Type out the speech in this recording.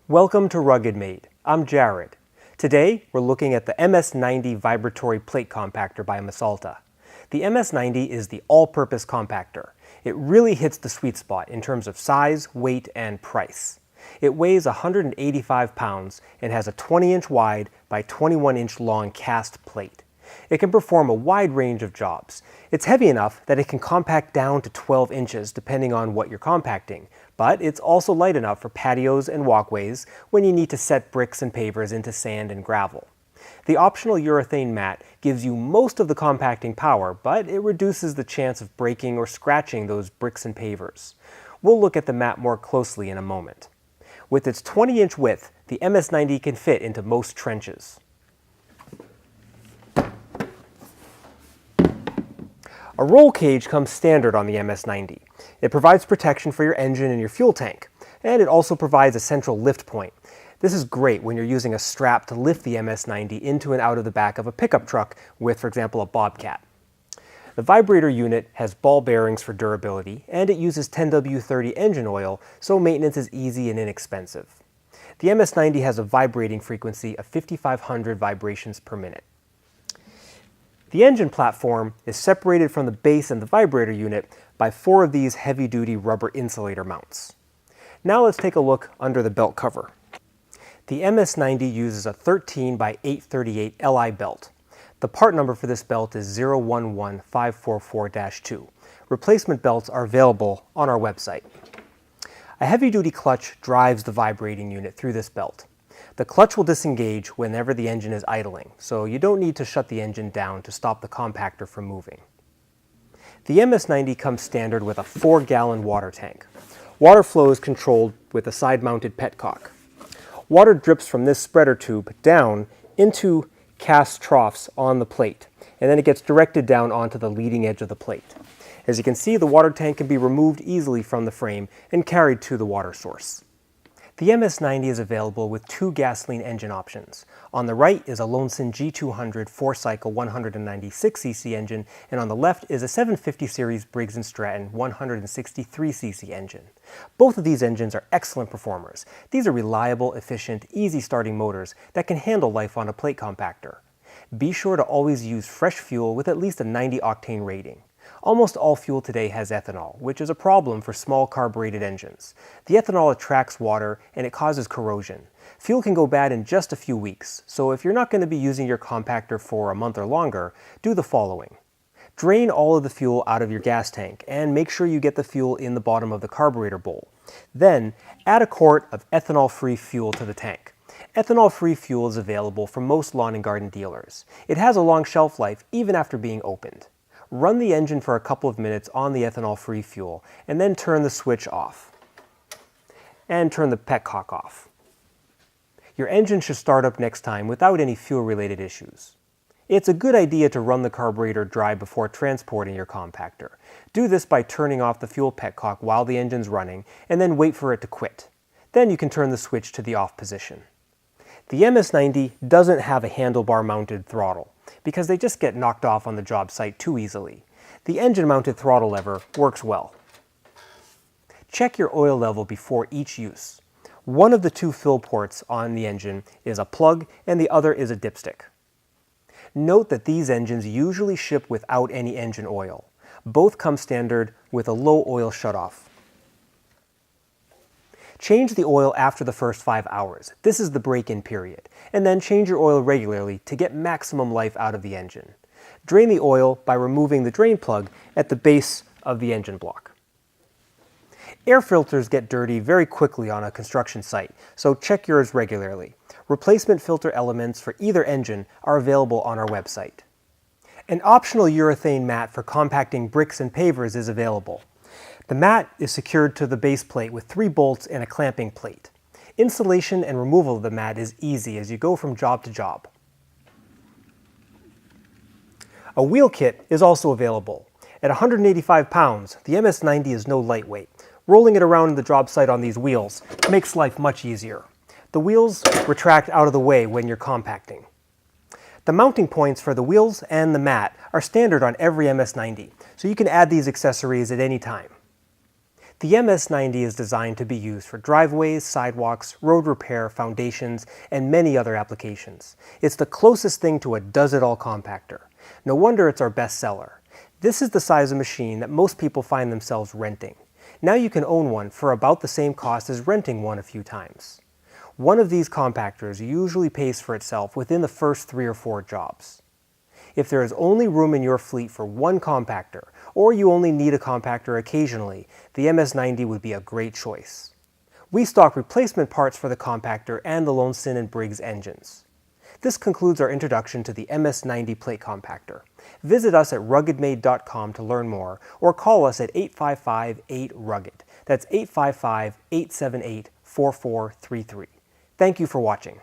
Welcome to RuggedMade. I'm Jared. Today, we're looking at the MS90 Vibratory Plate Compactor by Masalta. The MS90 is the all-purpose compactor. It really hits the sweet spot in terms of size, weight, and price. It weighs 185 pounds and has a 20-inch wide by 21-inch long cast plate. It can perform a wide range of jobs. It's heavy enough that it can compact down to 12 inches depending on what you're compacting, but it's also light enough for patios and walkways when you need to set bricks and pavers into sand and gravel. The optional urethane mat gives you most of the compacting power, but it reduces the chance of breaking or scratching those bricks and pavers. We'll look at the mat more closely in a moment. With its 20-inch width, the MS90 can fit into most trenches. A roll cage comes standard on the MS90. It provides protection for your engine and your fuel tank, and it also provides a central lift point. This is great when you're using a strap to lift the MS90 into and out of the back of a pickup truck with, for example, a Bobcat. The vibrator unit has ball bearings for durability, and it uses 10W30 engine oil, so maintenance is easy and inexpensive. The MS90 has a vibrating frequency of 5,500 vibrations per minute. The engine platform is separated from the base and the vibrator unit by 4 of these heavy-duty rubber insulator mounts. Now let's take a look under the belt cover. The MS90 uses a 13 by 838 Li belt. The part number for this belt is 011544-2. Replacement belts are available on our website. A heavy-duty clutch drives the vibrating unit through this belt. The clutch will disengage whenever the engine is idling, so you don't need to shut the engine down to stop the compactor from moving. The MS90 comes standard with a 4-gallon water tank. Water flow is controlled with a side-mounted petcock. Water drips from this spreader tube down into cast troughs on the plate, and then it gets directed down onto the leading edge of the plate. As you can see, the water tank can be removed easily from the frame and carried to the water source. The MS90 is available with 2 gasoline engine options. On the right is a Loncin G200 4-cycle 196cc engine, and on the left is a 750 series Briggs Stratton 163cc engine. Both of these engines are excellent performers. These are reliable, efficient, easy-starting motors that can handle life on a plate compactor. Be sure to always use fresh fuel with at least a 90-octane rating. Almost all fuel today has ethanol, which is a problem for small carbureted engines. The ethanol attracts water and it causes corrosion. Fuel can go bad in just a few weeks, so if you're not going to be using your compactor for a month or longer, do the following. Drain all of the fuel out of your gas tank and make sure you get the fuel in the bottom of the carburetor bowl. Then, add a quart of ethanol-free fuel to the tank. Ethanol-free fuel is available from most lawn and garden dealers. It has a long shelf life even after being opened. Run the engine for a couple of minutes on the ethanol-free fuel, and then turn the switch off. And turn the petcock off. Your engine should start up next time without any fuel-related issues. It's a good idea to run the carburetor dry before transporting your compactor. Do this by turning off the fuel petcock while the engine's running, and then wait for it to quit. Then you can turn the switch to the off position. The MS90 doesn't have a handlebar-mounted throttle, because they just get knocked off on the job site too easily. The engine-mounted throttle lever works well. Check your oil level before each use. One of the 2 fill ports on the engine is a plug and the other is a dipstick. Note that these engines usually ship without any engine oil. Both come standard with a low oil shutoff. Change the oil after the first 5 hours. This is the break-in period. And then change your oil regularly to get maximum life out of the engine. Drain the oil by removing the drain plug at the base of the engine block. Air filters get dirty very quickly on a construction site, so check yours regularly. Replacement filter elements for either engine are available on our website. An optional urethane mat for compacting bricks and pavers is available. The mat is secured to the base plate with 3 bolts and a clamping plate. Installation and removal of the mat is easy as you go from job to job. A wheel kit is also available. At 185 pounds, the MS90 is no lightweight. Rolling it around the job site on these wheels makes life much easier. The wheels retract out of the way when you're compacting. The mounting points for the wheels and the mat are standard on every MS90, so you can add these accessories at any time. The MS90 is designed to be used for driveways, sidewalks, road repair, foundations, and many other applications. It's the closest thing to a does-it-all compactor. No wonder it's our best seller. This is the size of machine that most people find themselves renting. Now you can own one for about the same cost as renting one a few times. One of these compactors usually pays for itself within the first 3 or 4 jobs. If there is only room in your fleet for one compactor, or you only need a compactor occasionally, the MS90 would be a great choice. We stock replacement parts for the compactor and the Loncin and Briggs engines. This concludes our introduction to the MS90 plate compactor. Visit us at RuggedMade.com to learn more, or call us at 855-8-RUGGED. That's 855-878-4433. Thank you for watching.